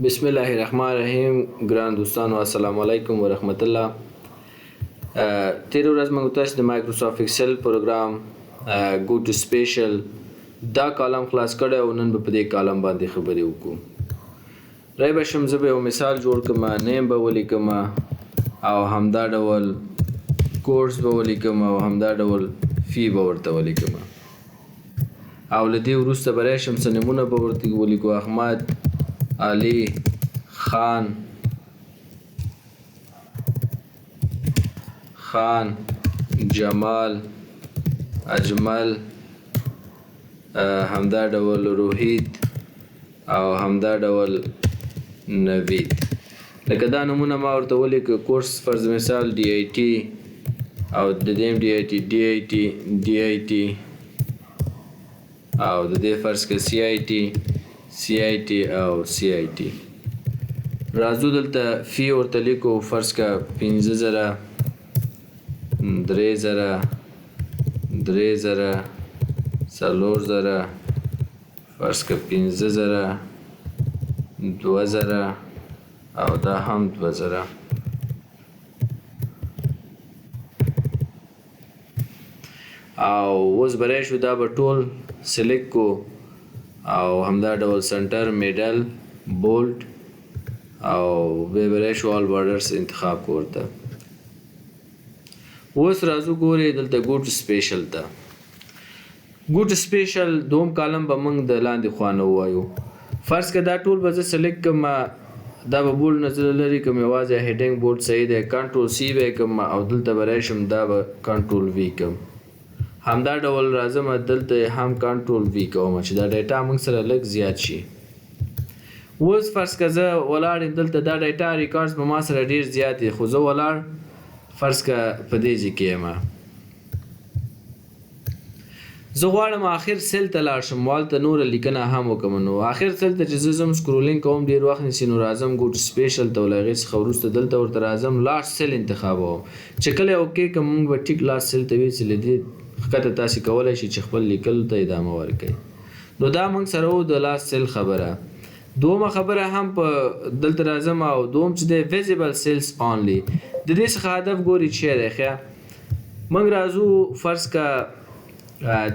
بسم الله الرحمن الرحیم. ګران دوستانو السلام علیکم ورحمت الله. تیر ورځ موږ تاسو د مایکروسافټ ایکسل پروګرام گو ټو سپیشل دا کالم خلاص کړی او نن به په دې کالم باندې خبرې وکړو. رای به شم زه به یو مثال جوړ کړم، نیم به ولیکم او همدا ډول کورس به ولیکم او همدا ډول فی به ورته ولیکم او له دې وروسته به راشم څه نومونه به ورته ولیکو: احمد، علی، خان، جمال، اجمل، همدا ډول روحید او همدا ډول نوید. لکه دا نمونه ما ورته ولیکه: کورس فرض مثال ډي آی ټي او د دې ډي آی ټي او د دې فرض که سی آی ټي او سی آی ټي. راځو دلته فی ورته لیکو، فرض که 50,000 3,000 4,000 فرض که 15,000 2,000 او دا هم 2,000. او اوس برای شو دا به ټول سلیکت کو او همدا ډول سنټر، میډل، بولډ او به برای شو آل بارډرز انتخاب کو ورته. اوس راځو ګورې دلته گو ټو سپیشل ته. گو ټو سپیشل دوم کالم به موږ د لاندې خوا نه ووایو. فرض که دا ټول به زه سلیکت کړم، دا به بولډ نه زه لرې کړم، یوازې هیډینګ بولډ صحیح دی، کنټرول سی به یې کړم او دلته به راشم دا به کنټرول وی کړم. همدا ډول راځم دلته هم کنټرول وی کوم چې دا ډیټا موږ سره لږ زیات شي. اوس فرض که زه ولاړ یم دلته، دا ډیټا ریکارډز به ما سره ډېر زیات دي، خو زه ولاړ فرض که په دې ځای کې یم. زه غواړم آخر سیل ته لاړ شم، هلته نوره لیکنه هم وکړم. نو آخر سیل ته چې زه ځم سکرولینګ کوم ډېر وخت نیسي، نو راځم گو ټو سپیشل ته، له هغې څخه وروسته دلته ورته راځم لاست سیل انتخابوم. چې کله یې اوکې کړم موږ به ټیک لاست سیل ته وي چې له دې ښکته تاسې کولی شئ چې خپل لیکلو ته ادامه ورکړئ. نو دا موږ سره و د لاست سیل خبره. دومه خبره هم په دلته راځم او دوم چې دی ویزیبل سیلز آنلی. د دې څخه هدف ګوري چې دی ښه موږ راځو فرض که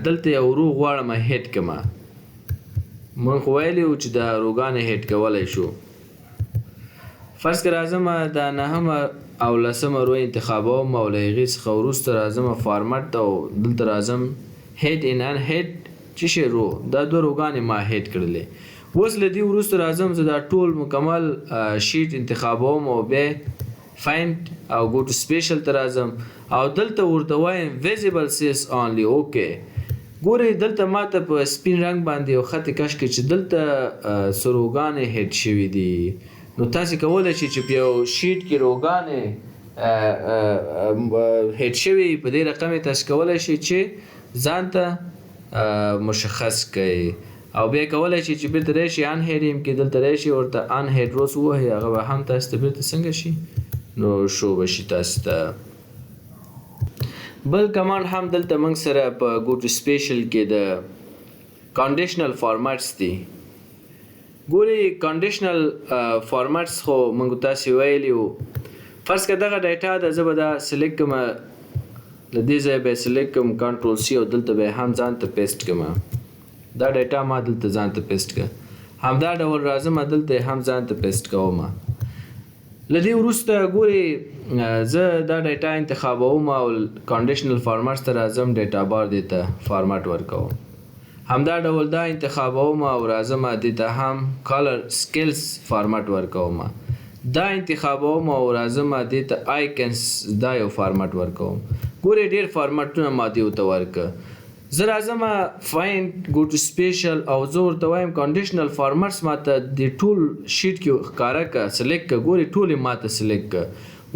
دلته یو رو غواړم هیډ کړم. موږ خو ویلي وو چې دا روګانې هیډ کولی شو. فرض که راځم دا 9 او 10 رو انتخابوم او له هغې څخه وروسته راځم فارمټ ته او دلته راځم هیډ ان ان هیډ چې شی رو، دا 2 روګانې ما هیډ کړلې. اوس له دې وروسته راځم زه دا ټول مکمل شیټ انتخابوم او بیا فایند او گو ټو سپیشل ته راځم او دلته ورته وایم ویزیبل سیلز آنلی. اوکې ګورئ دلته ماته په سپین رنګ باندې یو خط کش کړي چې دلته څه روګانې هیډ شوي دي. نو تاسې کولی شئ چې په یو شیټ کې روګانې هیډ شوي په دې رقم یې تاسې کولی شئ چې ځان ته مشخص کړئ او بیا کولی شئ چې بېرته راشي ان هیډ یم کې دلته راشي ورته ان هیډ روس ووهئ، هغه به هم تاسې ته بېرته څنګه شي نو شو به شي تاسې ته. بل کمانډ هم دلته موږ سره په گو ټو سپیشل کې د کنډیشنل فارمټس دي. ګورئ کنډیشنل فارمټس خو موږ تاسې ویلي وو. فرض که دغه ډیټا ده زه به دا سلیکټ کړم، له دې ځایه به یې سلیکټ کړم کنټرول سی او دلته به یې هم ځان ته پیسټ کړم. دا ډیټا ما دلته ځان ته پیسټ کړه. همدا ډول راځم دلته یې هم ځان ته پیسټ کوم. له دې وروسته ګورئ زه دا ډیټا انتخابوم او کنډیشنل فارمټس ته راځم، ډیټا بار دې ته فارمټ ورکوم. همدا ډول دا انتخابوم او راځم دې ته هم کلر سکیلز فارمټ ورکوم. دا انتخابوم او راځم دې ته آیکنز دا یو فارمټ ورکوم. ګورئ ډېر فارمټونه ما دې ورته ورکړه. زه راځم فایند گو ټو سپیشل او زه ورته وایم کنډیشنل فارمټس ما ته د ټول شیټ کې ښکاره کړه، سلیکټ کړه. ګورئ ټول یې ما ته سلیکټ کړه.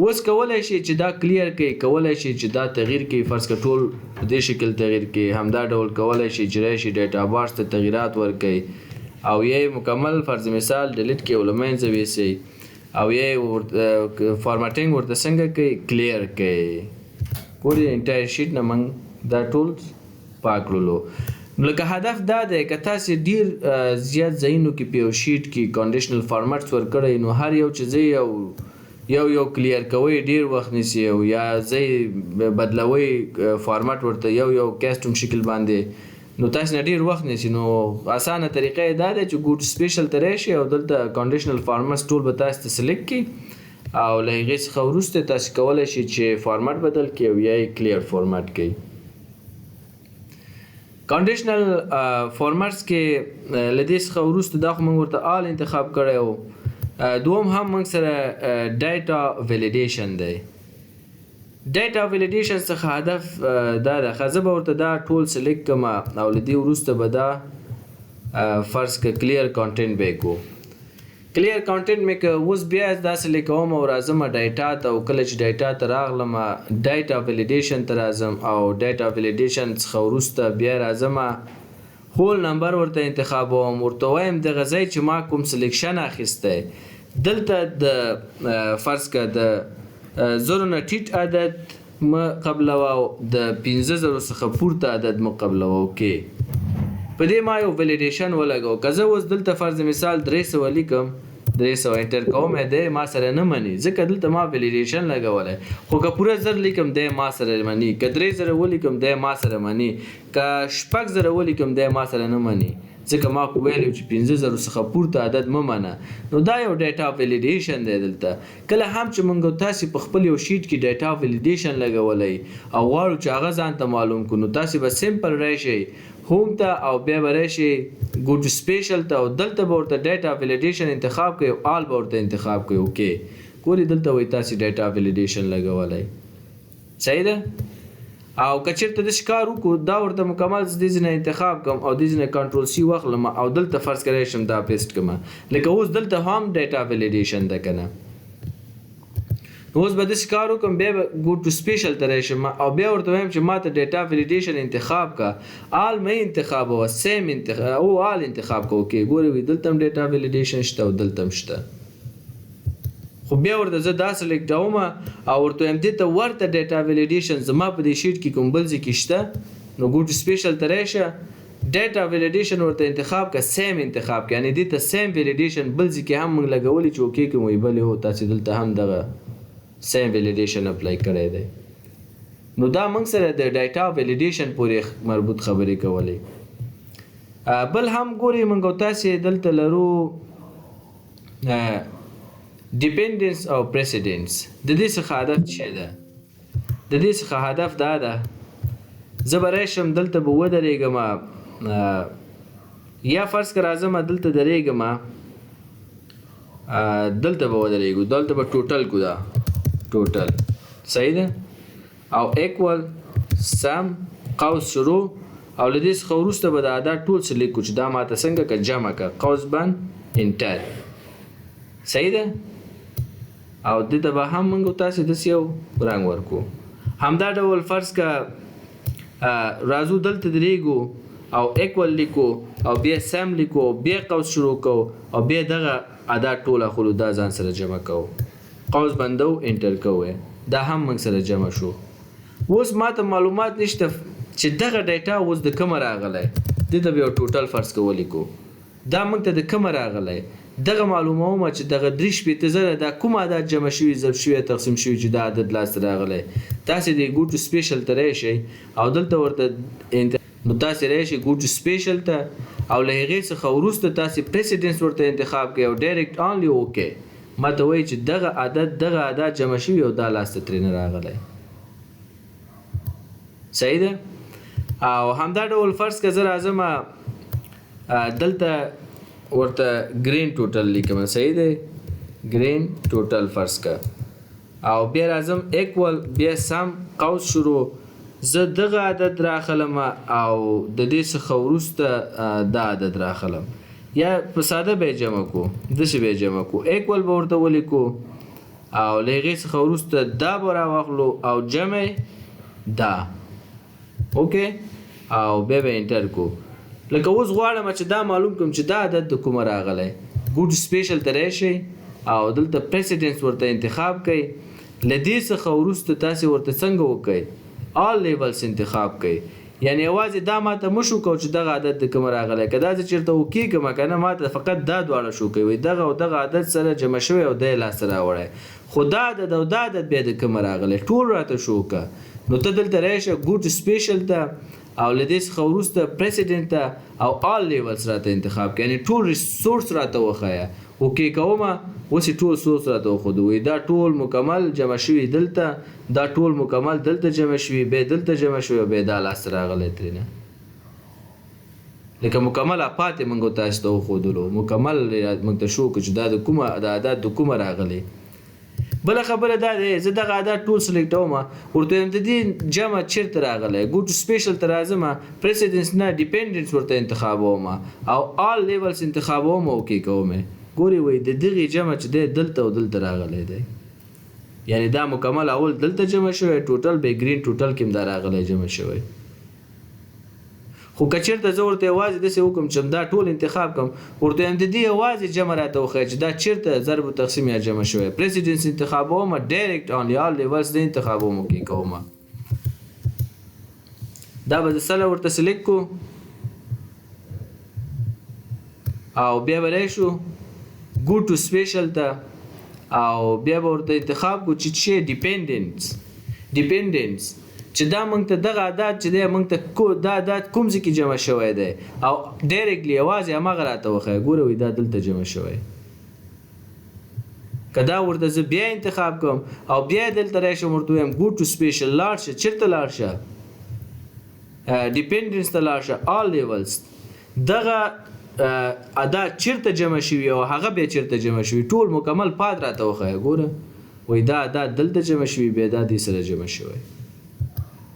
اوس کولی شئ چې دا کلیر کړئ، کولی شئ چې دا تغییر کړئ، فرض که ټول په دې شکل تغییر کړئ. همدا ډول کولی شئ چې راشئ ډیټا بارز ته تغییرات ورکړئ او یا یې مکمل فرض مثال ډیلیټ کړئ او له منځه ویسئ او یا یې فارمټینګ ورته څنګه کړئ کلیر کړئ. ګورئ انټایر شیټ نه موږ دا ټول پاک کړلو. لکه هدف دا دی که تاسې ډیر زیات ځایونو کې په یو شیټ کې کنډیشنل فارمټس ورکړی نو هر یو چې ځای یو کلیر کوئ ډیر وخت نیسي او یا ځای بدلوئ فارمټ ورته یو کیسټوم شکل باندې نو تاسو نه ډیر وخت نیسي نو اسانه طریقه یې دا ده چې ګوټ سپیشل ته راشئ او دلته کنډیشنل فارمټس ټول به تاسو ته سلیکټ کړي او له هغې څخه وروسته تاسو کولی شئ چې فارمټ بدل کړئ او یا یې کلیر فارمټ کړئ. کنډیشنل فارمټس کې له دې څخه وروسته دا خو موږ ورته آل انتخاب کړی و. دوم هم موږ سره ډیټا ویلیډیشن دی. ډیټا ویلیډیشن څخه هدف دا ده ښه زه به ورته دا ټول سلیکټ کړم او له دې وروسته به دا فرض که کلیر کانټینټ به یې کوو. کلیر کانټینټ مې که اوس بیا داسې لیکوم او راځم ډیټا ته او کله چې ډیټا ته راغلم ډیټا ویلیډیشن ته راځم او ډیټا ویلیډیشن څخه وروسته بیا راځم هول نمبر ورته انتخابوم ورته وایم دغه ځای چې ما کوم سلیکشن اخیستی دلته د فرض که د زرو نه ټیټ عدد مه قبلوه او د 15,000 څخه پورته عدد مه قبلوه. اوکې په دې ما یو ویلیډیشن ولګو که زه اوس دلته فرض مثال 300 لیکم 300 انټر کوم دی ما سره نه مني ځکه دلته ما ویلیډیشن لګولی خو که پوره زر لیکم دی ما سره مني که 3,000 ولیکم دی ما سره مني که 6,000 ولیکم دی ما سره نه مني ځکه ما خو ویلي چې 15,000 څخه پورته عدد مه منه. نو دا یو ډیټا ویلیډیشن دی. دلته کله هم چې موږ تاسې په خپل یو شیټ کې ډیټا ویلیډیشن لګولی او غواړو چې هغه ځان ته معلوم کړو نو تاسې به سمپل راشئ هوم ته او بیا به راشئ ګو ټو سپیشل ته او دلته به ورته ډیټا ویلیډیشن انتخاب کړئ او آل به ورته انتخاب کړئ. اوکې ګورئ دلته وایي تاسې ډیټا ویلیډیشن لګولی صحیح ده. او که چېرته داسې کار وکړو دا ورته مکمل زه دې ځای نه انتخاب کړم او دې ځای نه کنټرول سی واخلم او دلته فرض کړی شم دا پیسټ کړم لکه اوس دلته هم ډیټا ویلیډیشن ده که نه. اوس به داسې کار وکړم بیا به ګو ټو سپیشل ته راشم او بیا ورته وایم چې ما ته ډیټا ویلیډیشن انتخاب کړه آل مه انتخابوه سیم او آل انتخاب کړه. اوکې ګورئ وایي دلته هم ډیټا ویلیډیشن شته او دلته هم شته خو بیا ورته زه دا سلیکټوم او ورته وایم دې ته ورته ډیټا ویلیډیشن زما په دې شیټ کې کوم بل ځای کې شته نو ګو ټو سپیشل ته راشه ډیټا ویلیډیشن ورته انتخاب کړه سیم انتخاب کړه یعنې دې ته سیم ویلیډیشن بل ځای کې هم موږ لګولی چې اوکې کوم وایي بلې هو تاسې دلته هم دغه سیم ویلیډیشن اپلای کړی دی. نو دا موږ سره د ډیټا ویلیډیشن پورې مربوط خبرې کولې. بل هم ګورئ موږ تاسې دلته لرو ډیپینډنس او پریسیډنس. د دې څخه هدف څه ده؟ د دې څخه هدف دا ده زه به راشم دلته به ودرېږم یا فرض که راځم دلته درېږم دلته به ودرېږو دلته به ټوټل کو دا ټوټل صحیح ده او ایکول سم قوس شروع او له دې څخه وروسته به د عدد ټول څه لیکو چې دا ماته څنګه که جمع که قوس بند انټر صحیح ده او دې ته به هم موږ تاسې داسې یو رنګ ورکو. همدا ډول فرض که راځو دلته درېږو او ایکول لیکو او بیا سم لیکو بیا قوس شروع کوو او بیا دغه عدد ټول اخلو دا ځان سره جمع کوو قوس بندو انټر کوو دا هم موږ سره جمع شو. اوس ما ته معلومات نشته چې دغه ډیټا اوس د کومه راغلی دې ته به یو ټوټل فرض که ولیکو دا موږ ته د کومه راغلی دغه معلومومه چې دغه 3,000 دا کوم عدد جمع شوي ضرب شوي تقسیم شوي چې دا عدد لاسته راغلی تاسې د ګو ټو سپیشل ته راشئ او دلته ورته نو تاسې راشئ ګو ټو سپیشل ته او له هغې څخه وروسته تاسې پریسیډنس ورته انتخاب کړئ او ډایرکټ آنلی اوکې ما ته وایي چې دغه عدد جمع شوي او دا لاسته ترېنه راغلی صحیح ده. او همدا ډول فرض که زه راځم دلته ورته ګرین ټوټل لیکم صحیح دی ګرین ټوټل فرض که او بیا راځم ایکول بیا سم قوس شروع زه دغه عدد راخلم او د دې څخه وروسته دا عدد راخلم یا په ساده به یې جمع کو داسې به یې جمع کو ایکول به ورته ولیکو او له هغې څخه وروسته دا به راواخلو او جمع دا اوکې او بیا به انټر کو. لکه اوس غواړم چې دا معلوم کړم چې دا عدد د کومه راغلی ګو ټو سپیشل ته راشئ او دلته پریسیډنس ورته انتخاب کړئ له دې څخه وروسته تاسې ورته څنګه وکړئ آل لیولس انتخاب کړئ یعنی یوازې دا ماته مه شو کو چې دغه عادت د کومه راغلی که دا زه چېرته وکېږم که نه ماته فقط دا دواړه شو کوي دغه او دغه عادت سره جمع شوی او دی لاسته راوړی خو دا عادت او دا عادت بیا د کومه راغلی ټول راته شو که نو ته دلته رایشه ګوډ سپیشل ته او له دې څخه وروسته پریسیډنټ ته او آل لیولز راته انتخاب کړه یعنی ټول ریسورس راته وښایه اوکې کومه اوس یې ټول سورس راته وښودو وایي دا ټول مکمل جمع شوي دلته دا ټول مکمل دلته جمع شوي بیا دلته جمع شوي او بیا دا لاسته راغلی ترېنه لکه مکمل پاتې موږ تاسو ته وښودلو مکمل موږ ته شو که چې دا د کومه د عادت د کومه راغلی بله خبره دا دی زه دغه عادت ټول سلیکټوم ورته وایم د دې جمع چېرته راغلی ګوډ سپیشل ته راځم پریسیډنس نه ډیپینډنټس ورته انتخابوم او آل لیولز انتخابوم اوکې کوم ګورې وایي د دغې جمع چې دی دلته او دلته راغلی دی یعنی دا مکمل اول دلته جمع شوی ټوټل بیا ګرین ټوټل کې هم دا راغلی جمع شوی خو که چېرته زه ورته یوازې داسې وکړم چې دا ټول انتخاب کړم ورته وایم د دې یوازې جمع راته وښیه چې دا چېرته ضرب تقسیم یا جمع شوی پریسیډنس انتخابوم ډایرکټ آن آل لیولز د انتخابوم کې کوم دا به د سله ورته سلیکټ کو او بیا به راشو go to special ته او بیا به ورته انتخاب کو چې څه ډیپینډنس چې دا موږ ته دغه عادت چې دی موږ ته دا عادت کوم ځای کې جمع شوی دی او ډایرکټلی یوازې هماغه راته وښیه ګوره وایي دا دلته جمع شوی که دا ورته زه بیا انتخاب کوم او بیا دلته راشم ورته وایم go to special لاړ شه چېرته لاړ شه ډیپینډنس ته لاړ شه آل لیولز دغه عادت چېرته جمع شوي او هغه بیا چېرته جمع شوي ټول مکمل پاد راته وښیه ګوره وایي دا عادت دلته جمع شوي بیا دا دې سره جمع شوی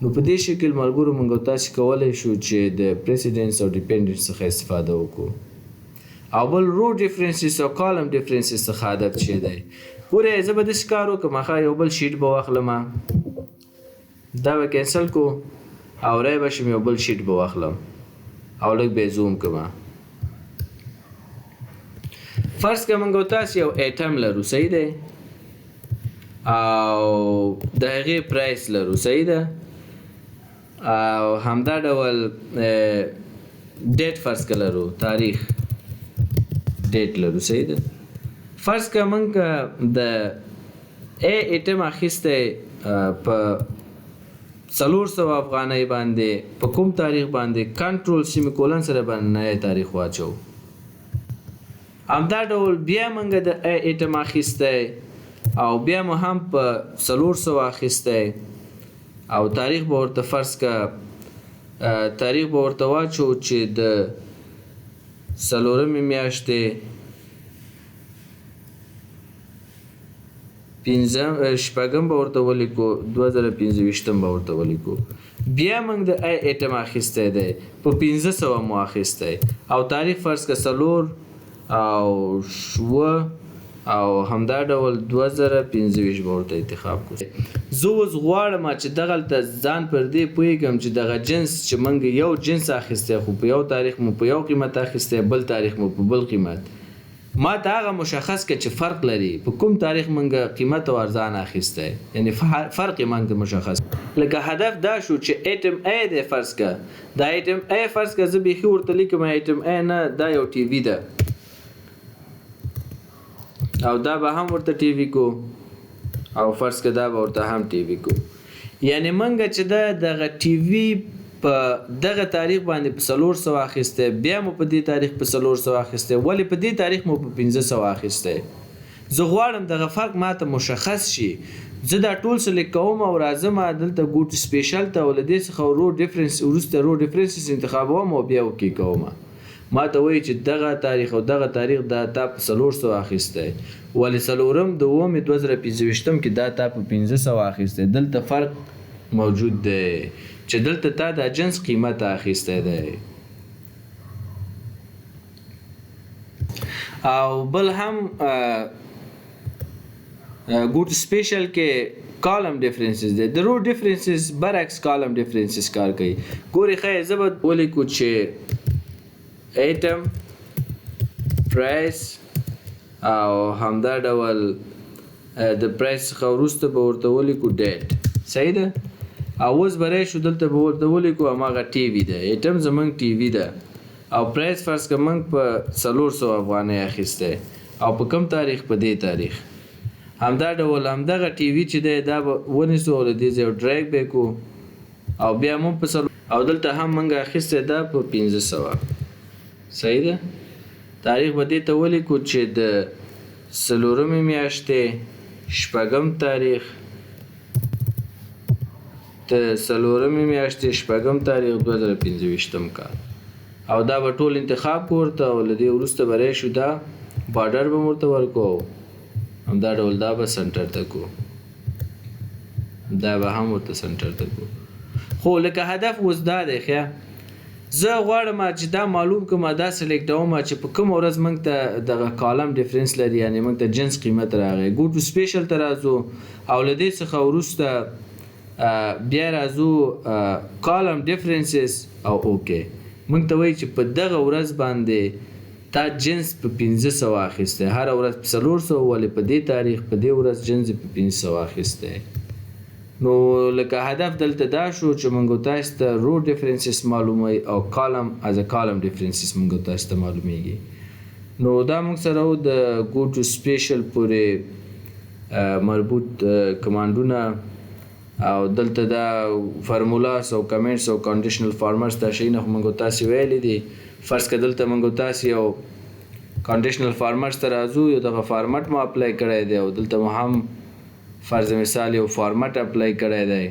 نو په دې شکل ملګرو موږ تاسو کولی شو چې د پریسیډنس او ډیپینډنس څخه استفاده وکړو او بل رو ډیفرنسز او کالم ډیفرنسز څخه هدف چې دی ګورئ زه به داسې کار وکړم ښه یو بل شیټ به واخلم دا به کینسل کو او رای به شم یو بل شیټ به واخلم او لږ به یې زوم کړم فرض که موږ تاسو یو ایټم لرو صحیح دی او د هغې پرایس لرو صحیح ده او همدا ډول ډیټ فرض که لرو تاریخ ډیټ لرو صحیح ده فرض که موږ د ای ایټم اخیستی په 400 افغانۍ باندې په کوم تاریخ باندې کنټرول سیمیکولن سره باندې تاریخ واچو همدا ډول بیا موږ د ای ایټم اخیستی او بیا مو هم په 400 اخیستی او تاریخ به ورته فرض که تاریخ به ورته واچو چې د 4مې میاشتې 15 به ورته ولیکو 2025 به ورته ولیکو بیا موږ د ای ایټم اخیستی دی په 1500 مو اخیستی او تاریخ فرض که 4 او 7 او همدا ډول 2025 به ورته انتخاب کړو زه اوس غواړم چې دغلته ځان پر دې پوهېږم چې دغه جنس چې موږ یو جنس اخیستی خو په یو تاریخ مو په یو قیمت اخیستی بل تاریخ مو په بل قیمت ما ته هغه مشخص کړه چې فرق لري په کوم تاریخ موږ قیمت او ارزان اخیستی یعنی فرق یې موږ مشخص لکه هدف دا شو چې ایټم ای دی فرض که دا ایټم ای فرض که زه بیخي ورته لیکم ایټم ای نه دا یو ټي وي ده او دا به هم ورته ټي وي کو او فرض که دا به ورته هم ټي وي کو یعنی موږ چې دغه ټي وي په دغه تاریخ باندې په 400 اخیستی بیا مو په دې تاریخ په 400 اخیستی ولې په دې تاریخ مو په 1500 اخیستی زه غواړم دغه فرق ماته مشخص شي زه دا ټول سلیکټ کوم او راځم دلته ګوټ سپیشل ته له دې څخه رو ډیفرنس وروسته رو ډیفرنسز انتخابوم او بیا اوکې کوم ما ته وایي چې دغه تاریخ او دغه تاریخ دا تا په 400 اخیستی ولې 4 د 2025 کې دا تا په 1500 اخیستی دلته فرق موجود دی چې دلته تا د جنس قیمت اخیستی دی او بل هم ګوټ سپیشل کې کالم ډیفرنسز دی د رو ډیفرنسز برعکس کالم ډیفرنسز کار کوي ګورې ښه زه به ولیکو چې ایټم پرایس او همدا ډول د پرایس څخه وروسته به ورته ولیکو ډیټ صحیح ده او اوس به راشو دلته به ورته ولیکو هماغه ټي وي ده ایټم زمونږ ټي وي ده او پرایس فرض که موږ په 400 افغانۍ اخیستی او په کوم تاریخ په دې تاریخ همدا ډول همدغه ټي وي چې دی دا به ونیسو او له دې ځای ډرایګ به یې کړو او بیا مو په او دلته هم موږ اخیستی دا په 500 صحیح ده تاریخ به دې ته ولیکو چې د 4مې میاشتې 6م تاریخ د 4مې میاشتې 6م تاریخ 2025 کال او دا به ټول انتخاب کو ورته او له دې وروسته به راشو دا بارډر به ورته ورکو همدا ډول دا به سنټر ته کو دا به هم ورته سنټر ته کو خو لکه هدف اوس دا دی ښه زه غواړم چې دا معلوم کړم دا سلیکټوم چې په کوم ورځ موږ ته دغه کالم ډیفرنس لري یعنی موږ ته جنس قیمت راغی ګو ټو سپیشل ته راځو او له دې څخه وروسته بیا راځو کالم ډیفرنسز او اوکې موږ ته وایي چې په دغه ورځ باندې تا جنس په 500 اخیستی هره ورځ په 400 ولې په دې تاریخ په دې ورځ جنس په 500 اخیستی نو لکه هدف دلته دا شو چې موږ تاسو ته رو ډیفرنسز معلوموي او کالم از کالم ډیفرنسز موږ تاسو ته معلومیږي نو دا موږ سره د ګو ټو سپیشل پورې مربوط کمانډونه او دلته دا فرمولاس او کمنټس او کنډیشنل فارمرز دا شي نه موږ تاسو ویلې دي فرض کړه دلته موږ تاسو یو کنډیشنل فارمرز ته راځو یو دغه فارمټ مو اپلای کړی دی او دلته مو هم فرض مثال یو فارمټ اپلای کړی دی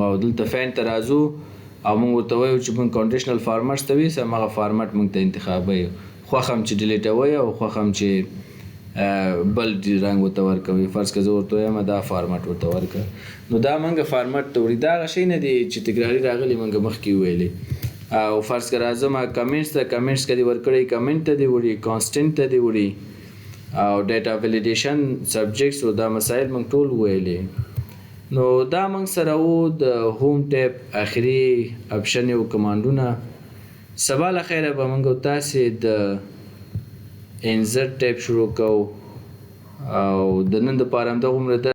او دلته فین ته راځو او موږ ورته وایو چې موږ کنډیشنل فارمرز ته ویسه هغه فارمټ موږ ته انتخابوي خوښ هم چې ډیلیټوي او خوښ هم چې بل رنګ ورته ورکوي فرض که زه ورته وایم دا فارمټ ورته ورکړه نو دا موږ فارمټ ته وړي دا هغه شی نه دی چې تکراري راغلي موږ مخکې وویلې او فرض که راځم کمنټس ته کمنټس که دې ورکړی کمنټ ته دې وړي کانسټنټ ته دې وړي او ډیټا ویلیډیشن سبجیکټس او دا مسایل موږ ټول ویلې نو دا موږ سره وو د هوم ټیپ اخري اپشن یو کمانډونه سبا له خیره به موږ تاسې د انزرټ ټیپ شروع کوو او د نن دپاره همدغومره